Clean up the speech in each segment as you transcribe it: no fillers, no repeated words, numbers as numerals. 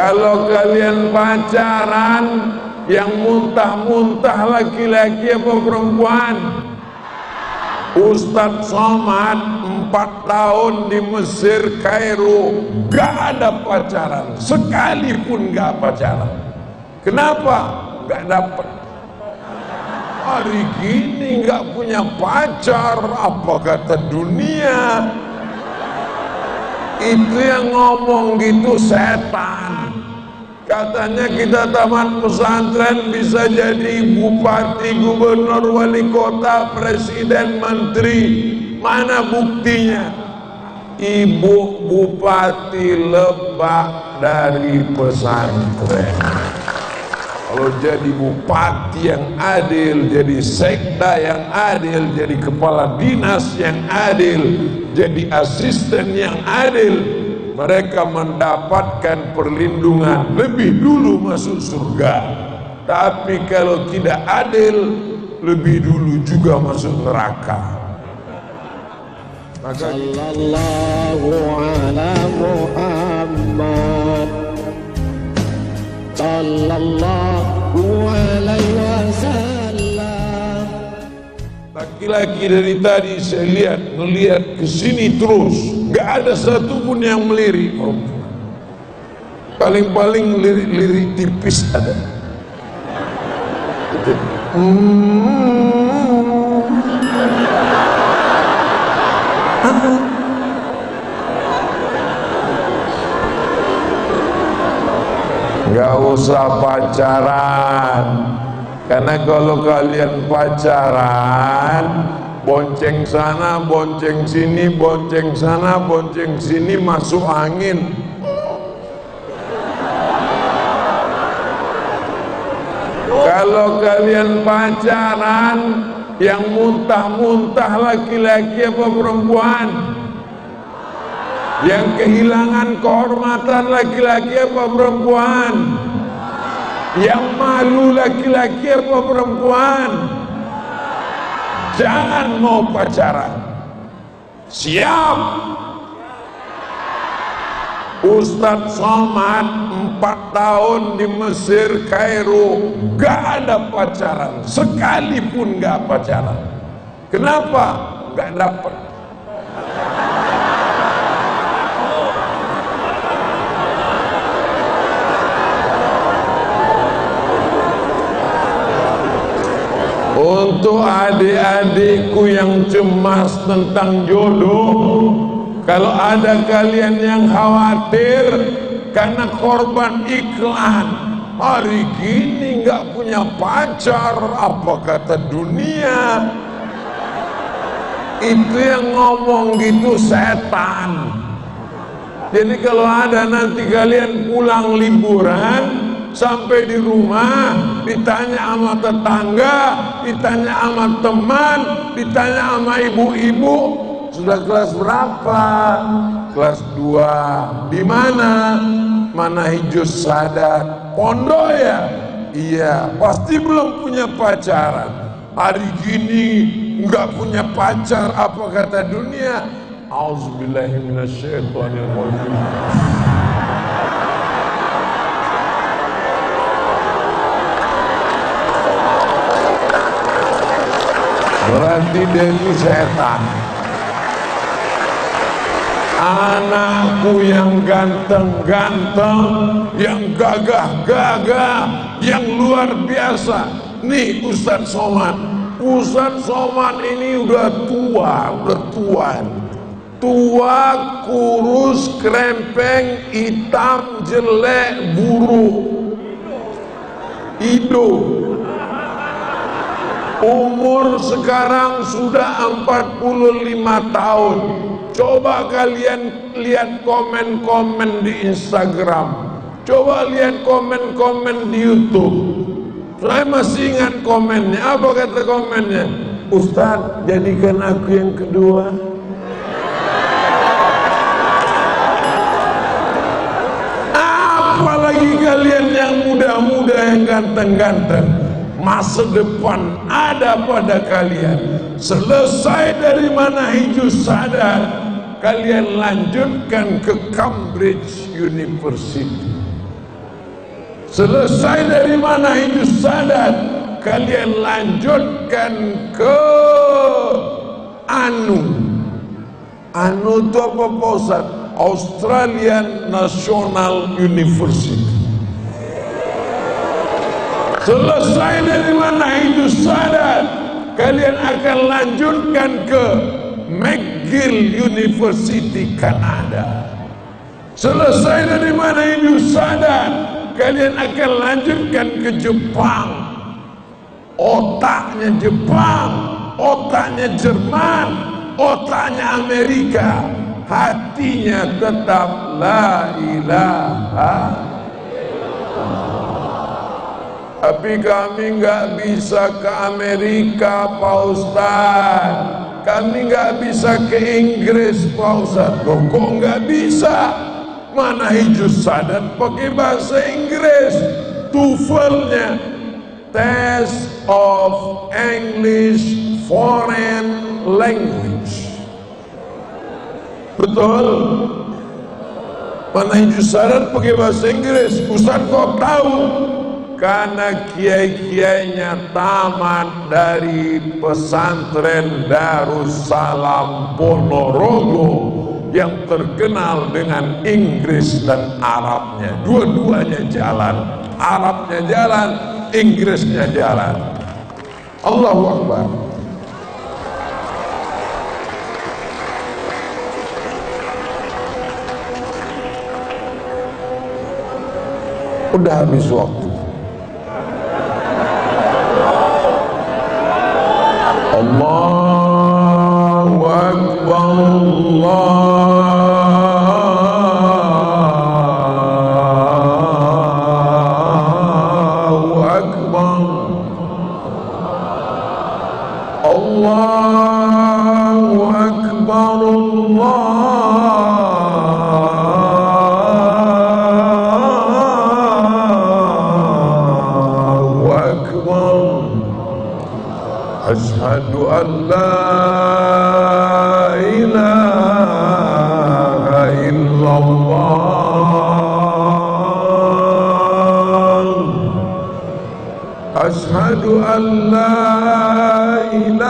Kalau kalian pacaran, yang muntah-muntah laki-laki apa perempuan? Ustadz Somad 4 tahun di Mesir, Kairo, gak ada pacaran, sekalipun gak pacaran. Kenapa? Gak dapet. Hari gini gak punya pacar, apa kata dunia? Itu yang ngomong gitu setan. Katanya kita tamat pesantren bisa jadi bupati, gubernur, wali kota, presiden, menteri. Mana buktinya? Ibu bupati Lebak dari pesantren. Kalau jadi bupati yang adil, jadi sekda yang adil, jadi kepala dinas yang adil, jadi asisten yang adil, mereka mendapatkan perlindungan lebih dulu masuk surga. Tapi kalau tidak adil, lebih dulu juga masuk neraka. Maka sallallahu ala Muhammad sallallahu alaihi wasallam. Laki-laki dari tadi saya ngelihat ke sini terus, gak ada satupun yang melirik. Paling-paling lirik-lirik tipis ada. Gak usah pacaran, karena kalau kalian pacaran, bonceng sana, bonceng sini, bonceng sana, bonceng sini, masuk angin. Kalau kalian pacaran, yang muntah-muntah laki-laki apa perempuan? Yang kehilangan kehormatan laki-laki apa perempuan? Yang malu laki-laki apa perempuan? Jangan mau pacaran. Siap. Ustadz Somad 4 tahun di Mesir, Kairo, gak ada pacaran, sekalipun gak pacaran. Kenapa? Gak dapet. Untuk adik-adikku yang cemas tentang jodoh, kalau ada kalian yang khawatir karena korban iklan, hari gini nggak punya pacar, apa kata dunia? Itu yang ngomong gitu setan. Jadi kalau ada nanti kalian pulang liburan, sampai di rumah ditanya sama tetangga, ditanya sama teman, ditanya sama ibu-ibu, sudah kelas berapa? Kelas 2. Di mana? Mana hijau sadat? Pondok ya? Iya. Pasti belum punya pacaran. Hari gini nggak punya pacar, apa kata dunia? Auzubillahi minasyaitonir rajim. Berarti dia ini setan. Anakku yang ganteng-ganteng, yang gagah-gagah, yang luar biasa. Nih Ustadz Somad. Ustadz Somad ini udah tua, tua, kurus, krempeng, hitam, jelek, buruk, hidung. Umur sekarang sudah 45 tahun. Coba kalian lihat komen-komen di Instagram, coba lihat komen-komen di YouTube. Saya masih ingat komennya. Apa kata komennya? Ustadz, jadikan aku yang kedua. Apalagi kalian yang muda-muda, yang ganteng-ganteng, masa depan ada pada kalian. Selesai dari mana hijau sadar, kalian lanjutkan ke Cambridge University. Selesai dari Manhajus Sadat, kalian lanjutkan ke ANU itu apa Pak Ustaz? Australian National University. Selesai dari Manhajus Sadat, kalian akan lanjutkan ke McGill University Kanada. Selesai dari Manhajus Sadat, kalian akan lanjutkan ke Jepang. Otaknya Jepang, otaknya Jerman, otaknya Amerika, hatinya tetap la ilaha. Tapi kami nggak bisa ke Amerika Pak Ustaz, kami nggak bisa ke Inggris Pak Ustaz. Loh, kok nggak bisa? Manhajus Sadat pakai bahasa Inggris, TOEFL-nya, Test of English Foreign Language. Betul? Manhajus Sadat pakai bahasa Inggris. Ustaz kok tahu? Karena kiai-kiainya tamat dari pesantren Darussalam Ponorogo yang terkenal dengan Inggris dan Arabnya. Dua-duanya jalan, Arabnya jalan, Inggrisnya jalan. Allahu Akbar. Udah habis waktu. Allahu Akbar, Allahu Akbar, Allahu Akbar, Allahu Akbar. Asyhadu an la ilaha illallah. Asyhadu an la ilaha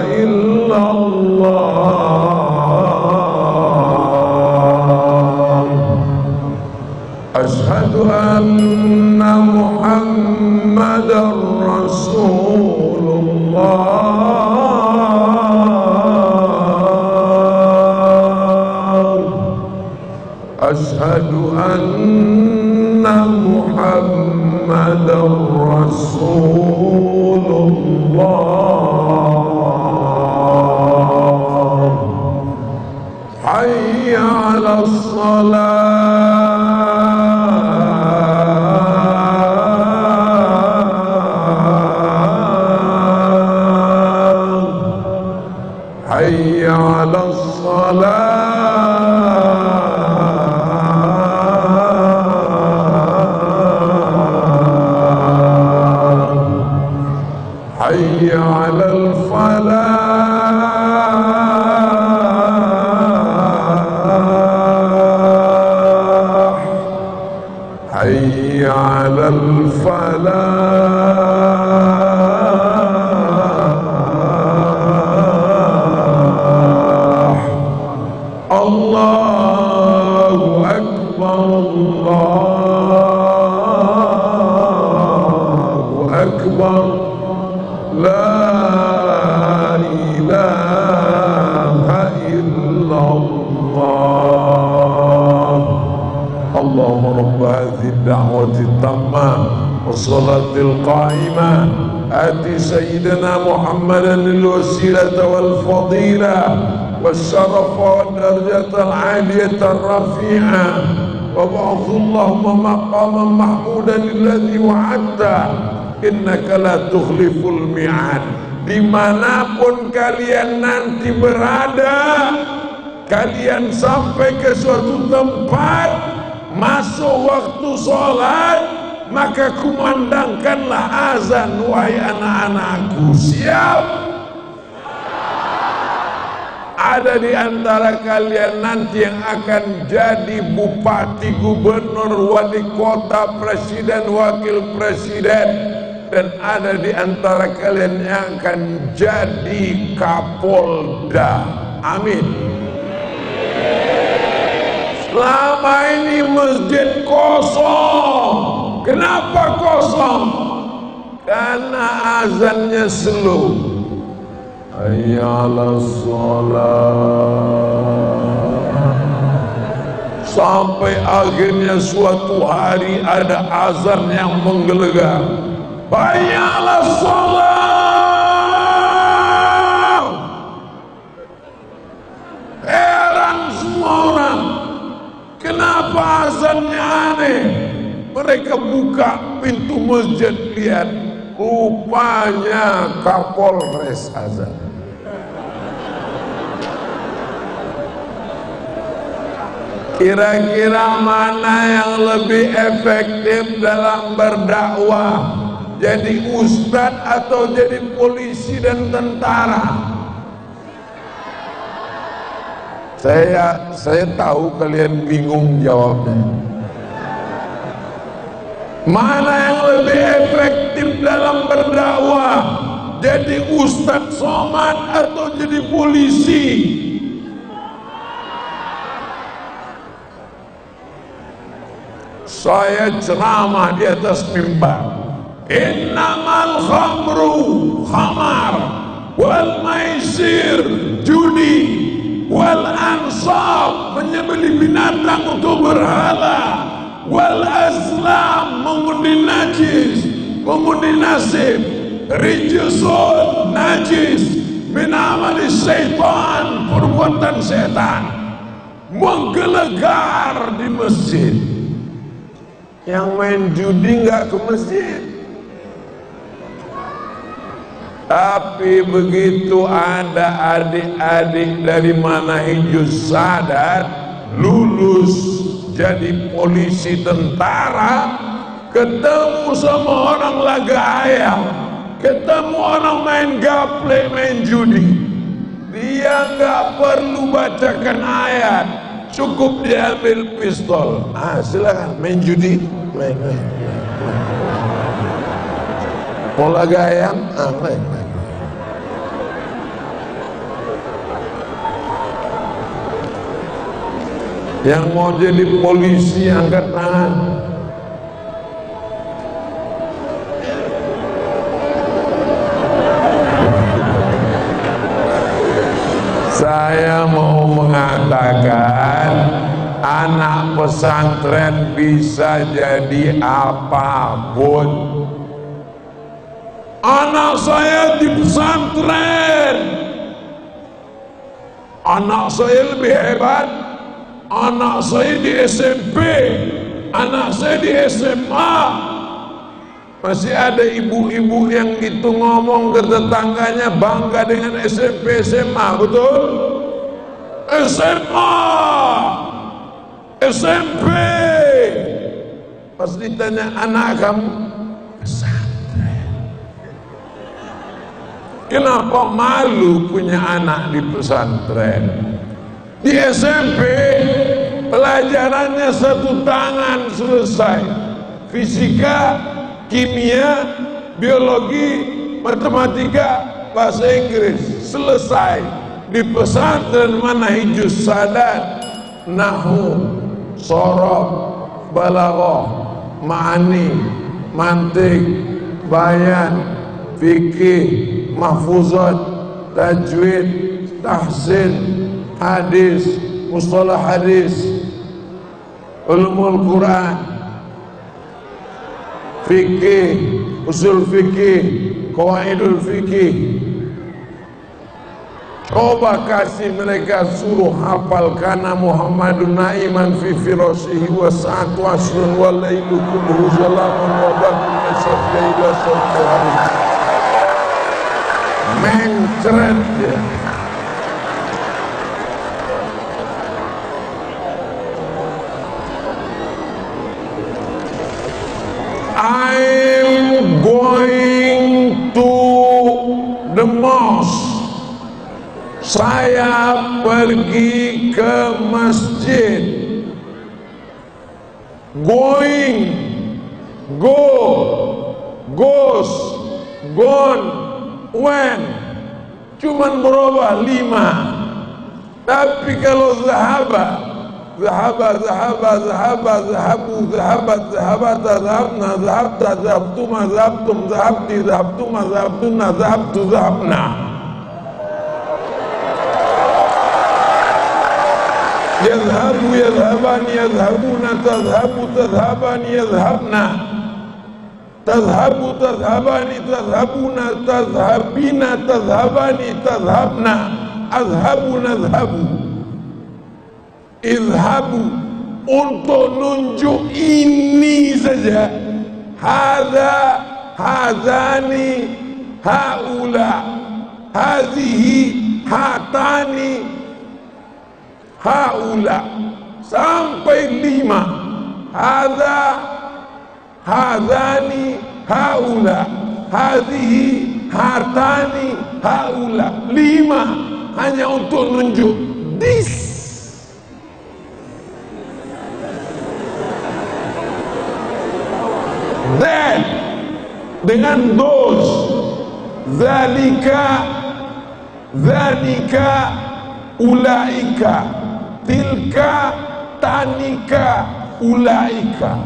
illallah. Asyhadu anna Muhammadar Rasulullah. Asyhadu anna Muhammadar Rasulullah. Hayya 'alas salat. حي على الصلاة حي على الفلاح حي على الفلاح Allahu Akbar, Allahu Akbar, la ilaha illallah. Allahumma rabb hadhihi ad-da'wati at-tammah was-salatil qa'imah ati sayyidina Muhammadan al-wasilata wal-fadilah والشرف والدرجة العالية الرفيعة وابعث اللهم مقاما محمودا الذي وعدته إنك لا تخلف الميعاد. Dimanapun kalian nanti berada, kalian sampai ke suatu tempat, masuk waktu sholat, maka kumandangkanlah azan. Wahai anak-anakku, siap? ada di antara kalian nanti yang akan jadi bupati, gubernur, wali kota, presiden, wakil presiden, dan ada di antara kalian yang akan jadi Kapolda. Amin. Selama ini masjid kosong. Kenapa kosong? Karena azannya slow. Hayya 'alas shalah. Sampai akhirnya suatu hari ada azan yang menggelegar. Hayya 'alas shalah. Heran semua orang. Kenapa azannya aneh? Mereka buka pintu masjid, lihat, rupanya Kapolres azan. Kira-kira mana yang lebih efektif dalam berdakwah? Jadi ustadz atau jadi polisi dan tentara? Saya tahu kalian bingung jawabnya. Mana yang lebih efektif dalam berdakwah? Jadi ustadz somad atau jadi polisi? Saya ceramah di atas mimbar. Innamal khamru khamar wal maisir judi wal ansab menyembelih binatang untuk berhala, wal azlam mengundi najis, mengundi nasib, rijsun najis min amali syaitan, perbuatan setan, menggelegar di masjid. Yang main judi nggak ke masjid. Tapi begitu ada adik-adik dari Manahijus Sadat lulus jadi polisi tentara, ketemu sama orang laga ayam, ketemu orang main gaple, main judi, dia nggak perlu bacakan ayat, cukup diambil pistol. Silakan main judi, main. Mau laga ayam, main. Yang mau jadi polisi angkat tangan. Saya mau mengatakan anak pesantren bisa jadi apapun. Anak saya di pesantren, anak saya lebih hebat. Anak saya di SMP, anak saya di SMA. Masih ada ibu-ibu yang gitu ngomong ke tetangganya bangga dengan SMP SMA, betul? SMA, SMP. Pas ditanya anak kamu pesantren. Kenapa malu punya anak di pesantren? Di SMP pelajarannya satu tangan selesai. Fisika, kimia, biologi, matematika, bahasa Inggris selesai. Di pesantren Manahijus Sadat, nahwu, sorof, balaghah, ma'ani, mantik, bayan, fikih, mahfuzat, tajwid, tahsin, hadis, mustalah hadis, ulumul Quran, fikih, usul fikih, qawaidul fikih. Coba kasih mereka, suruh hafal kana Muhammadun naiman fi firasihi wa sa'atu asrun wa lailu kulluhu zalamun wa bakun asafda ila sawti haris. Mencret ya. I'm going to the mosque saya pergi ke masjid. Going, go, goes, gone, went, cuman berubah 5. Tapi kalau zahaba, zahabu, zahabat, zahabata, zahabna, zahabta, zahabtuma, zahabtum, zahabti, zahabtuma, zahabtuna, zahabtu, zahabna. Yadhabu, yadhabani, yadhabuna, tadhabu, tadhabani, yadhabna. Tadhabu, tadhabani, tadhabuna, tadhabina, tadhabani, tadhabna. Azhabu, nadhabu. Izhabu, untuk nunjuk ini saja. Hadza, hadzani, haula, hazihi, hatani, haula, sampai 5. Hadza, hadzani, haula, hazihi, hatani, haula. 5 hanya untuk nunjuk this. That dengan those. Zalika, zanika, ulaika, tilka, tanika, ulaika.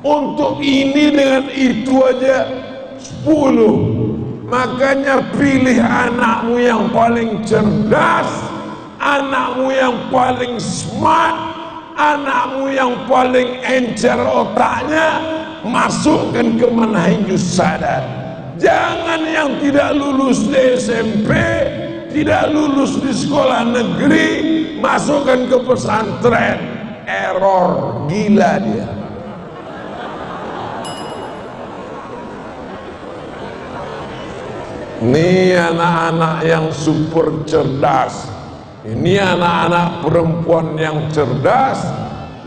Untuk ini dengan itu aja 10. Makanya pilih anakmu yang paling cerdas, anakmu yang paling smart, anakmu yang paling encer otaknya, masukkan ke manhajus sadar. Jangan yang tidak lulus di SMP, tidak lulus di sekolah negeri, masukkan ke pesantren. Error, gila dia. Ini anak-anak yang super cerdas. Ini anak-anak perempuan yang cerdas.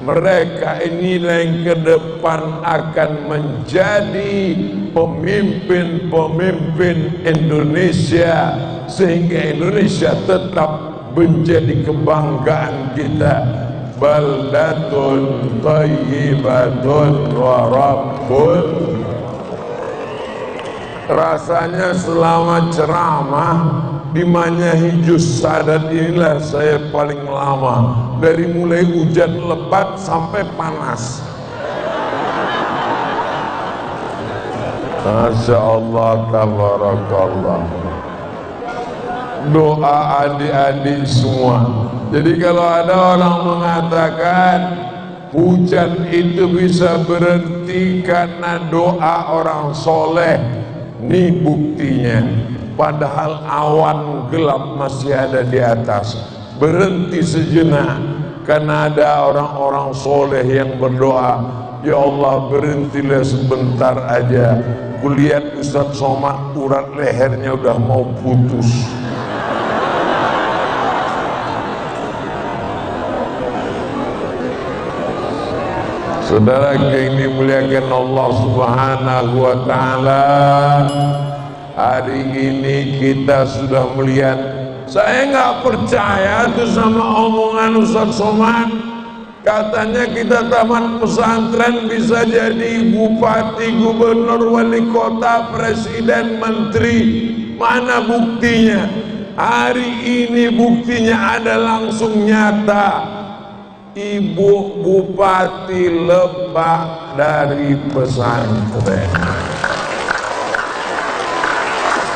Mereka inilah yang ke depan akan menjadi pemimpin-pemimpin Indonesia, sehingga Indonesia tetap menjadi kebanggaan kita. Baldatun thayyibatun wa rabbun. Rasanya selama ceramah di Manhajus Sadat inilah saya paling lama, dari mulai hujan lebat sampai panas. Masya Allah, tabarakallah. Doa adik-adik semua. Jadi kalau ada orang mengatakan hujan itu bisa berhenti karena doa orang soleh, ini buktinya. Padahal awan gelap masih ada di atas. Berhenti sejenak karena ada orang-orang soleh yang berdoa, ya Allah berhentilah sebentar aja. Kulihat Ustaz Somad urat lehernya udah mau putus. Saudara yang dimuliakan Allah Subhanahu wa ta'ala, hari ini kita sudah melihat. Saya nggak percaya tuh sama omongan Ustaz Somad. Katanya kita tamat pesantren bisa jadi bupati, gubernur, wali kota, presiden, menteri. Mana buktinya? Hari ini buktinya ada langsung nyata. Ibu bupati Lebak dari pesantren,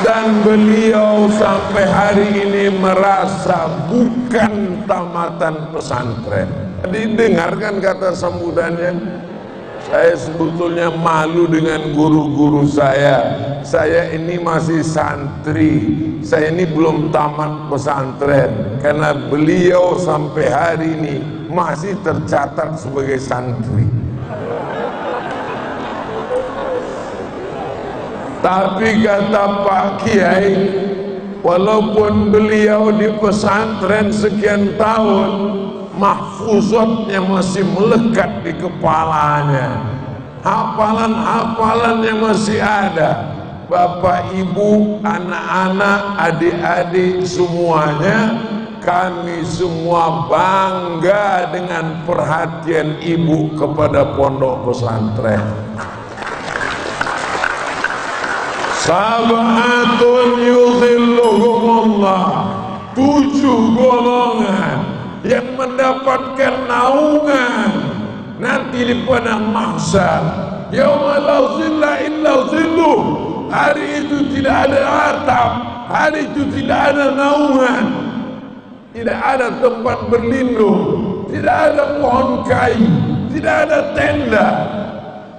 dan beliau sampai hari ini merasa bukan tamatan pesantren. Didengarkan kata sambutannya. Saya sebetulnya malu dengan guru-guru saya. Saya ini masih santri, saya ini belum tamat pesantren, karena beliau sampai hari ini masih tercatat sebagai santri. Tapi kata Pak Kiai, walaupun beliau di pesantren sekian tahun, mahfuzatnya masih melekat di kepalanya, hafalan-hafalannya masih ada. Bapak, Ibu, anak-anak, adik-adik semuanya, kami semua bangga dengan perhatian Ibu kepada pondok pesantren. Sab'atun yuzilluhumullah, 7 golongan yang mendapatkan naungan nanti di padang mahsyar. Yauma la zilla illa zilluh, hari itu tidak ada atap, hari itu tidak ada naungan, tidak ada tempat berlindung, tidak ada pohon kayu, tidak ada tenda.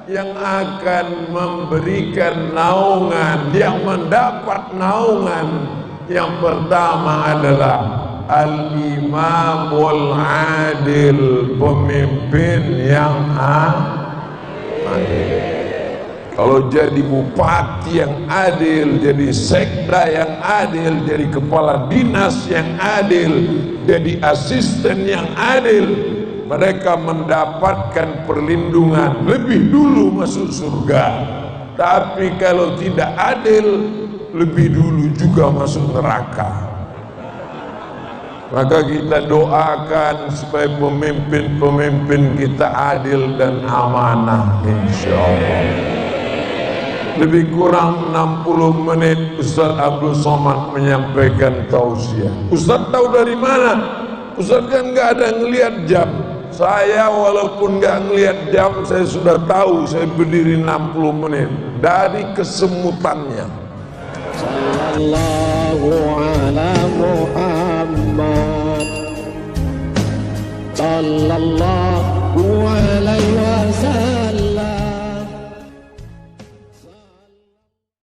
Yang akan memberikan naungan, yang mendapat naungan yang pertama adalah Al-Imamul Adil, pemimpin yang adil. Kalau jadi bupati yang adil, jadi sekda yang adil, jadi kepala dinas yang adil, jadi asisten yang adil, mereka mendapatkan perlindungan lebih dulu masuk surga. Tapi kalau tidak adil, lebih dulu juga masuk neraka. Maka kita doakan supaya pemimpin-pemimpin kita adil dan amanah, insyaallah. Lebih kurang 60 menit Ustaz Abdul Somad menyampaikan tausiah. Ustaz tahu dari mana? Ustaz kan nggak ada ngelihat jam. Saya walaupun nggak ngelihat jam, saya sudah tahu saya berdiri 60 menit dari kesemutannya. Sallallahu ala Muhammad, sallallahu